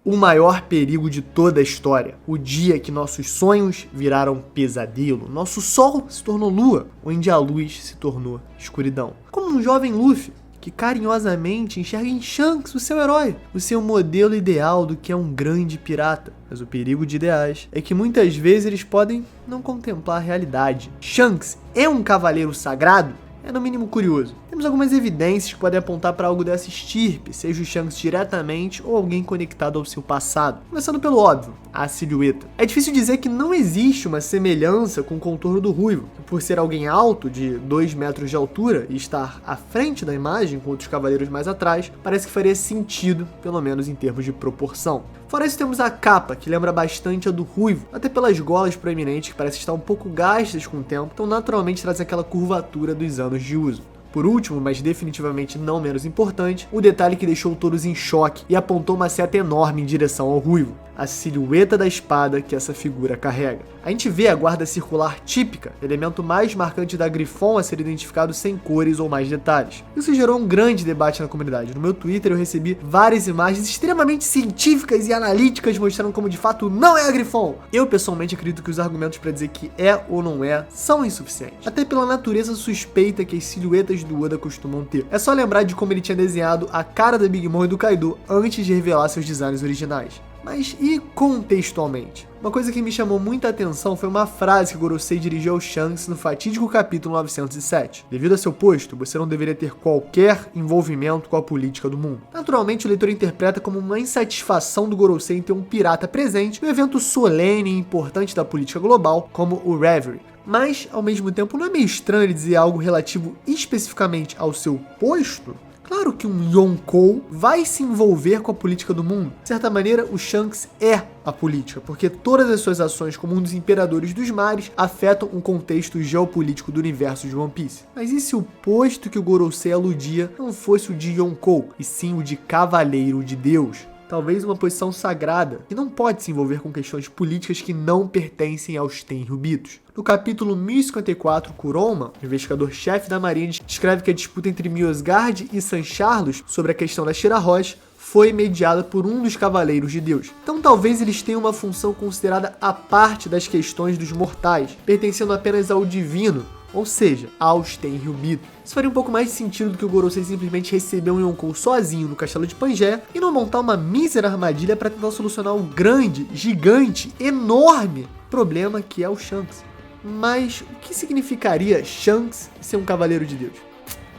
o maior perigo de toda a história. O dia que nossos sonhos viraram pesadelo, nosso sol se tornou lua, onde a luz se tornou escuridão. Como um jovem Luffy, que carinhosamente enxerga em Shanks o seu herói, o seu modelo ideal do que é um grande pirata. Mas o perigo de ideais é que muitas vezes eles podem não contemplar a realidade. Shanks é um cavaleiro sagrado? É no mínimo curioso. Temos algumas evidências que podem apontar para algo dessa estirpe, seja o Shanks diretamente ou alguém conectado ao seu passado. Começando pelo óbvio, a silhueta. É difícil dizer que não existe uma semelhança com o contorno do Ruivo, que por ser alguém alto, de 2 metros de altura, e estar à frente da imagem com outros cavaleiros mais atrás, parece que faria sentido, pelo menos em termos de proporção. Fora isso, temos a capa, que lembra bastante a do Ruivo, até pelas golas proeminentes que parecem estar um pouco gastas com o tempo, então naturalmente traz aquela curvatura dos anos de uso. Por último, mas definitivamente não menos importante, o detalhe que deixou todos em choque e apontou uma seta enorme em direção ao Ruivo, a silhueta da espada que essa figura carrega. A gente vê a guarda circular típica, elemento mais marcante da Griffon a ser identificado sem cores ou mais detalhes. Isso gerou um grande debate na comunidade. No meu Twitter eu recebi várias imagens extremamente científicas e analíticas mostrando como de fato não é a Griffon. Eu pessoalmente acredito que os argumentos para dizer que é ou não é são insuficientes, até pela natureza suspeita que as silhuetas do Oda costumam ter. É só lembrar de como ele tinha desenhado a cara da Big Mom e do Kaido antes de revelar seus designs originais. Mas e contextualmente? Uma coisa que me chamou muita atenção foi uma frase que Gorosei dirigiu ao Shanks no fatídico capítulo 907. Devido a seu posto, você não deveria ter qualquer envolvimento com a política do mundo. Naturalmente, o leitor interpreta como uma insatisfação do Gorosei em ter um pirata presente no evento solene e importante da política global, como o Reverie. Mas, ao mesmo tempo, não é meio estranho ele dizer algo relativo especificamente ao seu posto? Claro que um Yonkou vai se envolver com a política do mundo. De certa maneira, o Shanks é a política, porque todas as suas ações como um dos imperadores dos mares afetam um contexto geopolítico do universo de One Piece. Mas e se o posto que o Gorosei aludia não fosse o de Yonkou, e sim o de Cavaleiro de Deus? Talvez uma posição sagrada, que não pode se envolver com questões políticas que não pertencem aos Tenryubitos. No capítulo 1054, Kuroma, o investigador-chefe da marinha, descreve que a disputa entre Myosgard e San Carlos sobre a questão da Shirahoshi foi mediada por um dos Cavaleiros de Deus. Então talvez eles tenham uma função considerada à parte das questões dos mortais, pertencendo apenas ao divino, ou seja, aos Tenryubitos. Isso faria um pouco mais de sentido do que o Gorosei simplesmente receber um Yonkou sozinho no castelo de Pangeia e não montar uma mísera armadilha para tentar solucionar o grande, gigante, enorme problema que é o Shanks. Mas o que significaria Shanks ser um Cavaleiro de Deus?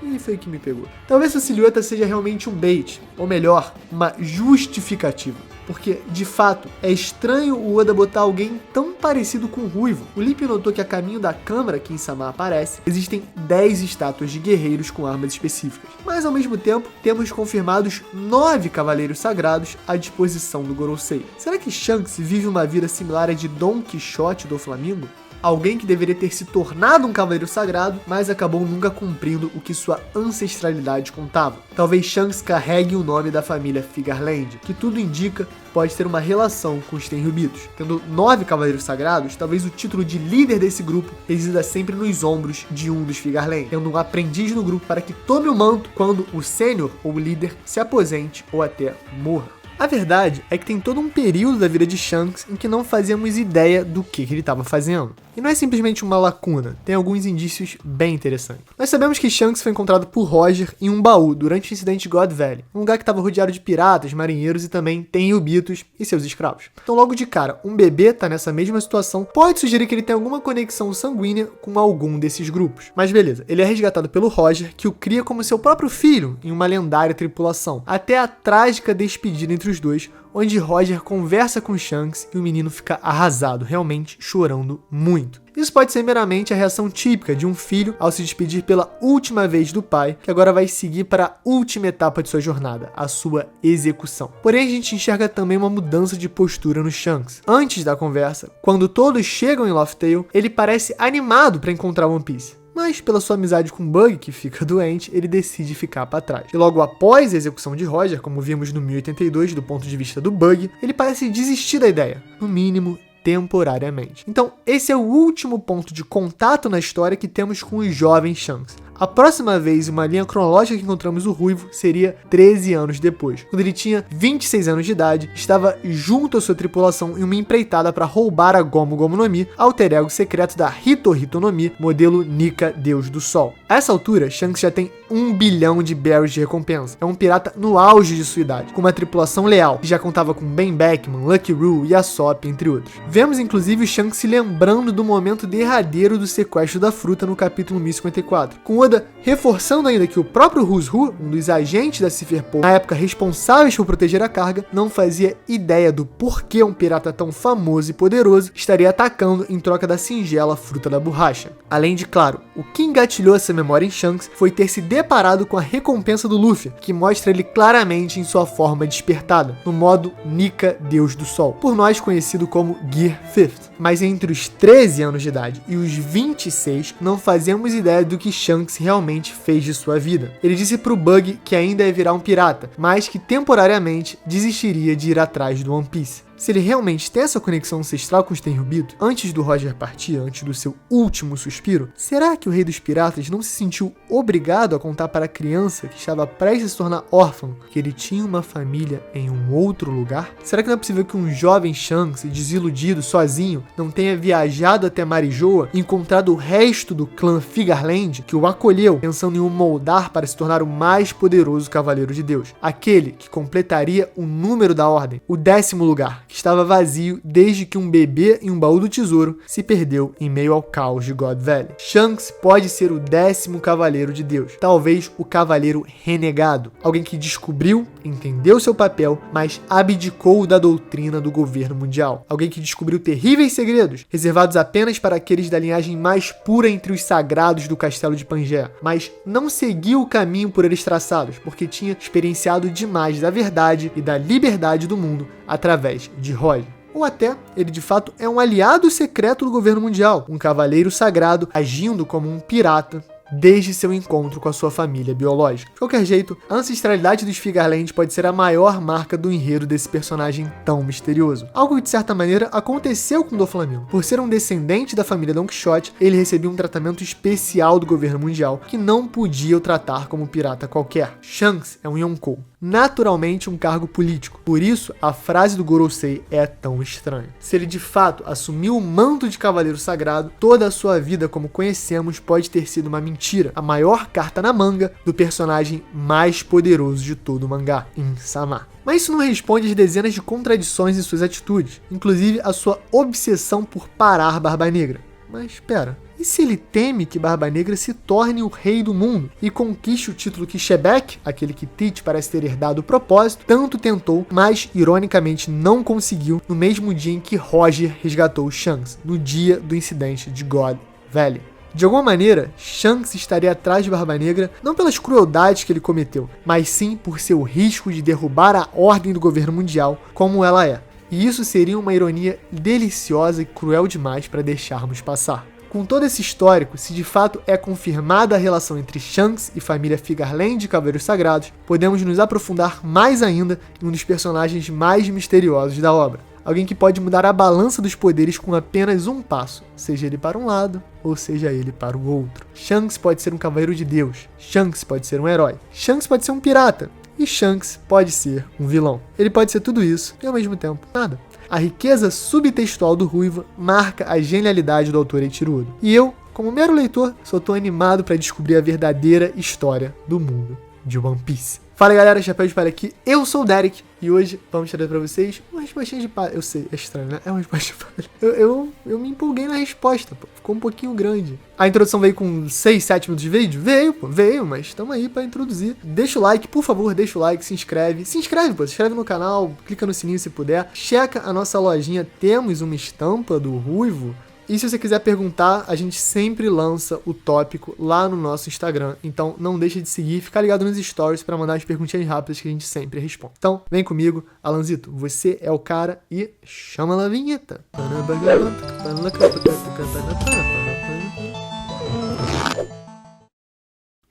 E foi o que me pegou. Talvez sua silhueta seja realmente um bait, ou melhor, uma justificativa. Porque, de fato, é estranho o Oda botar alguém tão parecido com o Ruivo. O Lipp notou que a caminho da câmara que em Sama aparece, existem 10 estátuas de guerreiros com armas específicas. Mas, ao mesmo tempo, temos confirmados 9 cavaleiros sagrados à disposição do Gorosei. Será que Shanks vive uma vida similar à de Don Quixote do Flamengo? Alguém que deveria ter se tornado um cavaleiro sagrado, mas acabou nunca cumprindo o que sua ancestralidade contava. Talvez Shanks carregue o nome da família Figarland, que tudo indica pode ter uma relação com os Tenryubitos. Tendo 9 cavaleiros sagrados, talvez o título de líder desse grupo resida sempre nos ombros de um dos Figarland, tendo um aprendiz no grupo para que tome o manto quando o sênior ou o líder se aposente ou até morra. A verdade é que tem todo um período da vida de Shanks em que não fazíamos ideia do que ele estava fazendo. E não é simplesmente uma lacuna, tem alguns indícios bem interessantes. Nós sabemos que Shanks foi encontrado por Roger em um baú durante o incidente de God Valley, um lugar que estava rodeado de piratas, marinheiros e também Tenryubitos e seus escravos. Então logo de cara, um bebê tá nessa mesma situação, pode sugerir que ele tem alguma conexão sanguínea com algum desses grupos. Mas beleza, ele é resgatado pelo Roger, que o cria como seu próprio filho em uma lendária tripulação, até a trágica despedida entre os dois, onde Roger conversa com Shanks e o menino fica arrasado, realmente chorando muito. Isso pode ser meramente a reação típica de um filho ao se despedir pela última vez do pai, que agora vai seguir para a última etapa de sua jornada, a sua execução. Porém, a gente enxerga também uma mudança de postura no Shanks. Antes da conversa, quando todos chegam em Laugh Tale, ele parece animado para encontrar One Piece. Mas, pela sua amizade com Bug, que fica doente, ele decide ficar para trás. E logo após a execução de Roger, como vimos no 1082, do ponto de vista do Bug, ele parece desistir da ideia, no mínimo temporariamente. Então, esse é o último ponto de contato na história que temos com o jovem Shanks. A próxima vez, uma linha cronológica que encontramos o Ruivo seria 13 anos depois, quando ele tinha 26 anos de idade, estava junto à sua tripulação em uma empreitada para roubar a Gomu Gomu no Mi, alter ego secreto da Hito Hito no Mi, modelo Nika, Deus do Sol. A essa altura, Shanks já tem 1 bilhão de berries de recompensa. É um pirata no auge de sua idade, com uma tripulação leal, que já contava com Ben Beckman, Lucky Roo e Usopp, entre outros. Vemos inclusive o Shanks se lembrando do momento derradeiro do sequestro da fruta no capítulo 1054, com Oda reforçando ainda que o próprio Who's Who, um dos agentes da Ciferpol, na época responsáveis por proteger a carga, não fazia ideia do porquê um pirata tão famoso e poderoso estaria atacando em troca da singela fruta da borracha. Além de, claro, o que engatilhou essa memória em Shanks foi ter se deparado com a recompensa do Luffy, que mostra ele claramente em sua forma despertada, no modo Nika, Deus do Sol, por nós conhecido como Gear 5th. Mas entre os 13 anos de idade e os 26, não fazemos ideia do que Shanks realmente fez de sua vida. Ele disse pro Bug que ainda ia virar um pirata, mas que temporariamente desistiria de ir atrás do One Piece. Se ele realmente tem essa conexão ancestral com os Tenryubito, antes do Roger partir, antes do seu último suspiro, será que o Rei dos Piratas não se sentiu obrigado a contar para a criança que estava prestes a se tornar órfã que ele tinha uma família em um outro lugar? Será que não é possível que um jovem Shanks, desiludido, sozinho, não tenha viajado até Marijoa e encontrado o resto do clã Figarland que o acolheu, pensando em o moldar para se tornar o mais poderoso Cavaleiro de Deus? Aquele que completaria o número da Ordem, o 10º lugar, que estava vazio desde que um bebê em um baú do tesouro se perdeu em meio ao caos de God Valley. Shanks pode ser o 10º Cavaleiro de Deus, talvez o Cavaleiro Renegado, alguém que descobriu, entendeu seu papel, mas abdicou da doutrina do governo mundial, alguém que descobriu terríveis segredos, reservados apenas para aqueles da linhagem mais pura entre os sagrados do castelo de Pangaea, mas não seguiu o caminho por eles traçados, porque tinha experienciado demais da verdade e da liberdade do mundo através de Roger. Ou até, ele de fato é um aliado secreto do governo mundial, um cavaleiro sagrado agindo como um pirata desde seu encontro com a sua família biológica. De qualquer jeito, a ancestralidade dos Figarland pode ser a maior marca do enredo desse personagem tão misterioso. Algo que de certa maneira aconteceu com Doflamingo. Por ser um descendente da família Don Quixote, ele recebia um tratamento especial do governo mundial que não podia o tratar como pirata qualquer. Shanks é um Yonkou, naturalmente um cargo político. Por isso, a frase do Gorosei é tão estranha. Se ele de fato assumiu o manto de cavaleiro sagrado, toda a sua vida como conhecemos pode ter sido uma mentira. A maior carta na manga do personagem mais poderoso de todo o mangá, Insama. Mas isso não responde às dezenas de contradições em suas atitudes, inclusive a sua obsessão por parar Barba Negra. Mas espera, e se ele teme que Barba Negra se torne o rei do mundo e conquiste o título que Shebek, aquele que Tite parece ter herdado o propósito, tanto tentou, mas ironicamente não conseguiu no mesmo dia em que Roger resgatou Shanks, no dia do incidente de God Valley? De alguma maneira, Shanks estaria atrás de Barba Negra não pelas crueldades que ele cometeu, mas sim por seu risco de derrubar a ordem do governo mundial como ela é. E isso seria uma ironia deliciosa e cruel demais para deixarmos passar. Com todo esse histórico, se de fato é confirmada a relação entre Shanks e família Figarland de Cavaleiros Sagrados, podemos nos aprofundar mais ainda em um dos personagens mais misteriosos da obra. Alguém que pode mudar a balança dos poderes com apenas um passo, seja ele para um lado ou seja ele para o outro. Shanks pode ser um cavaleiro de Deus, Shanks pode ser um herói, Shanks pode ser um pirata e Shanks pode ser um vilão. Ele pode ser tudo isso e ao mesmo tempo nada. A riqueza subtextual do Ruivo marca a genialidade do autor Eiichiro Oda. E eu, como mero leitor, só tô animado para descobrir a verdadeira história do mundo de One Piece. Fala galera, Chapéu de Palha aqui, eu sou o Derek e hoje vamos trazer pra vocês uma respostinha de palha. Eu sei, é estranho, né? É uma resposta de palha. Eu me empolguei na resposta, pô. Ficou um pouquinho grande. A introdução veio com 6, 7 minutos de vídeo? Veio, mas estamos aí pra introduzir. Deixa o like, por favor, deixa o like, se inscreve. Se inscreve no canal, clica no sininho se puder. Checa a nossa lojinha, temos uma estampa do Ruivo. E se você quiser perguntar, a gente sempre lança o tópico lá no nosso Instagram. Então não deixa de seguir, fica ligado nos stories para mandar as perguntinhas rápidas que a gente sempre responde. Então vem comigo, Alanzito, você é o cara e chama a vinheta.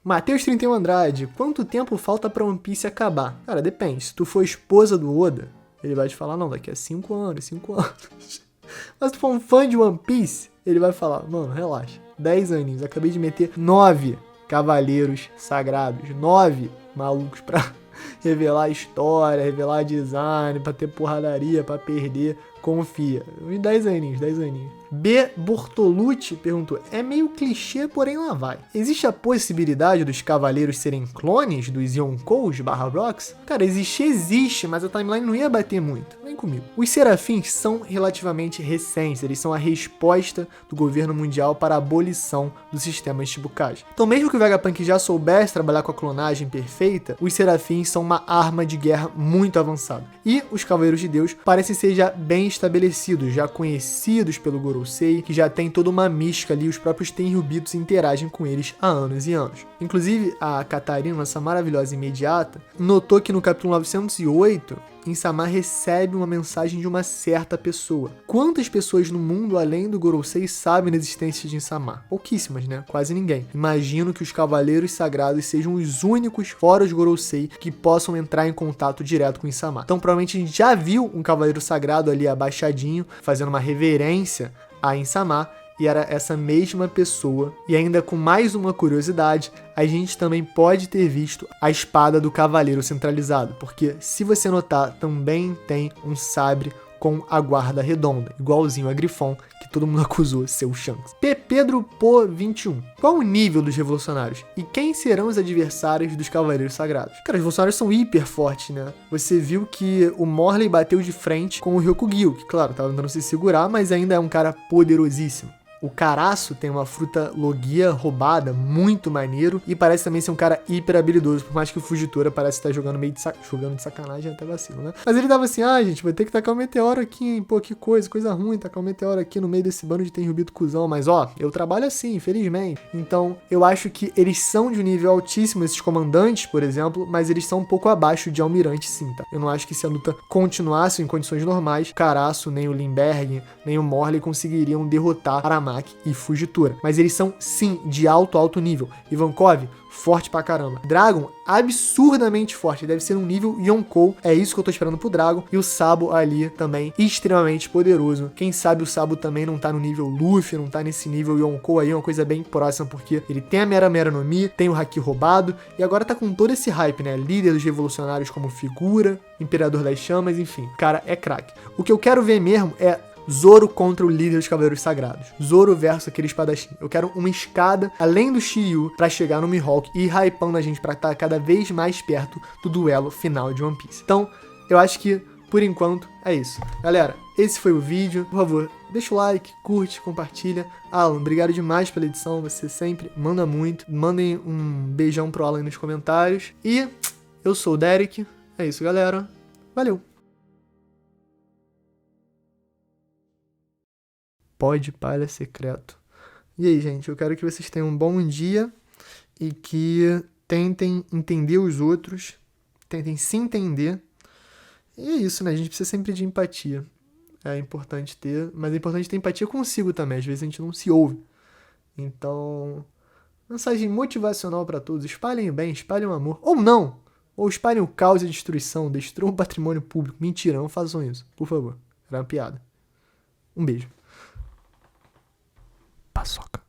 Matheus 31 Andrade, quanto tempo falta pra One Piece acabar? Cara, depende. Se tu for esposa do Oda, ele vai te falar, não, daqui a 5 anos. Mas se tu for um fã de One Piece, ele vai falar, mano, relaxa, 10 aninhos, acabei de meter 9 cavaleiros sagrados. 9 malucos pra revelar história, revelar design, pra ter porradaria, pra perder. Confia. 10 aninhos. B. Bortolucci perguntou: é meio clichê, porém lá vai. Existe a possibilidade dos cavaleiros serem clones dos Yonkous /Rocks? Cara, existe, mas a timeline não ia bater muito. Vem comigo. Os serafins são relativamente recentes, eles são a resposta do governo mundial para a abolição do sistema de Chibukai. Então, mesmo que o Vegapunk já soubesse trabalhar com a clonagem perfeita, os serafins são uma arma de guerra muito avançada. E os Cavaleiros de Deus parecem ser já bem estabelecidos, já conhecidos pelo Gorosei, que já tem toda uma mística ali, os próprios Tenryubitos interagem com eles há anos e anos. Inclusive, a Catarina, essa maravilhosa imediata, notou que no capítulo 908, Insama recebe uma mensagem de uma certa pessoa. Quantas pessoas no mundo, além do Gorosei, sabem da existência de Insama? Pouquíssimas, né? Quase ninguém. Imagino que os Cavaleiros Sagrados sejam os únicos, fora os Gorosei, que possam entrar em contato direto com Insama. Então, provavelmente a gente já viu um Cavaleiro Sagrado ali abaixadinho, fazendo uma reverência a Insama, e era essa mesma pessoa. E ainda com mais uma curiosidade, a gente também pode ter visto a espada do Cavaleiro centralizado, porque se você notar, também tem um sabre com a guarda redonda, igualzinho a Grifon, que todo mundo acusou ser o Shanks. P. Pedro Po 21. Qual o nível dos revolucionários? E quem serão os adversários dos Cavaleiros Sagrados? Cara, os revolucionários são hiper fortes, né? Você viu que o Morley bateu de frente com o Ryokugyu, que claro, tava tentando se segurar, mas ainda é um cara poderosíssimo. O Caraço tem uma fruta Logia roubada, muito maneiro, e parece também ser um cara hiper habilidoso, por mais que o Fugitora parece estar jogando meio jogando de sacanagem, até vacilo, né? Mas ele tava assim, gente, vai ter que tacar um meteoro aqui, hein? Pô, que coisa ruim, tacar um meteoro aqui no meio desse bando de Tenryubito cuzão, mas eu trabalho assim, infelizmente. Então, eu acho que eles são de um nível altíssimo, esses comandantes, por exemplo, mas eles são um pouco abaixo de Almirante, sim, tá? Eu não acho que se a luta continuasse em condições normais, o Caraço, nem o Lindbergh, nem o Morley conseguiriam derrotar Aramaki e Fugitora. Mas eles são, sim, de alto nível. Ivankov, forte pra caramba. Dragon, absurdamente forte. Deve ser um nível Yonkou. É isso que eu tô esperando pro Dragon. E o Sabo ali também, extremamente poderoso. Quem sabe o Sabo também não tá no nível Luffy, não tá nesse nível Yonkou aí, uma coisa bem próxima, porque ele tem a Mera Mera no Mi, tem o Haki roubado, e agora tá com todo esse hype, né? Líder dos revolucionários como figura, Imperador das Chamas, enfim. O cara é craque. O que eu quero ver mesmo é Zoro contra o líder dos Cavaleiros Sagrados. Zoro versus aquele espadachim. Eu quero uma escada além do Shiryu pra chegar no Mihawk e ir hypando a gente pra estar cada vez mais perto do duelo final de One Piece. Então, eu acho que, por enquanto, é isso. Galera, esse foi o vídeo. Por favor, deixa o like, curte, compartilha. Alan, obrigado demais pela edição. Você sempre manda muito. Mandem um beijão pro Alan aí nos comentários. E eu sou o Derek. É isso, galera. Valeu! Pode palha secreto. E aí, gente, eu quero que vocês tenham um bom dia e que tentem entender os outros, tentem se entender. E é isso, né? A gente precisa sempre de empatia. É importante ter, mas é importante ter empatia consigo também. Às vezes a gente não se ouve. Então, mensagem motivacional para todos. Espalhem o bem, espalhem o amor. Ou não! Ou espalhem o caos e a destruição. Destruam o patrimônio público. Mentira, não façam isso. Por favor. Era uma piada. Um beijo. Paçoca.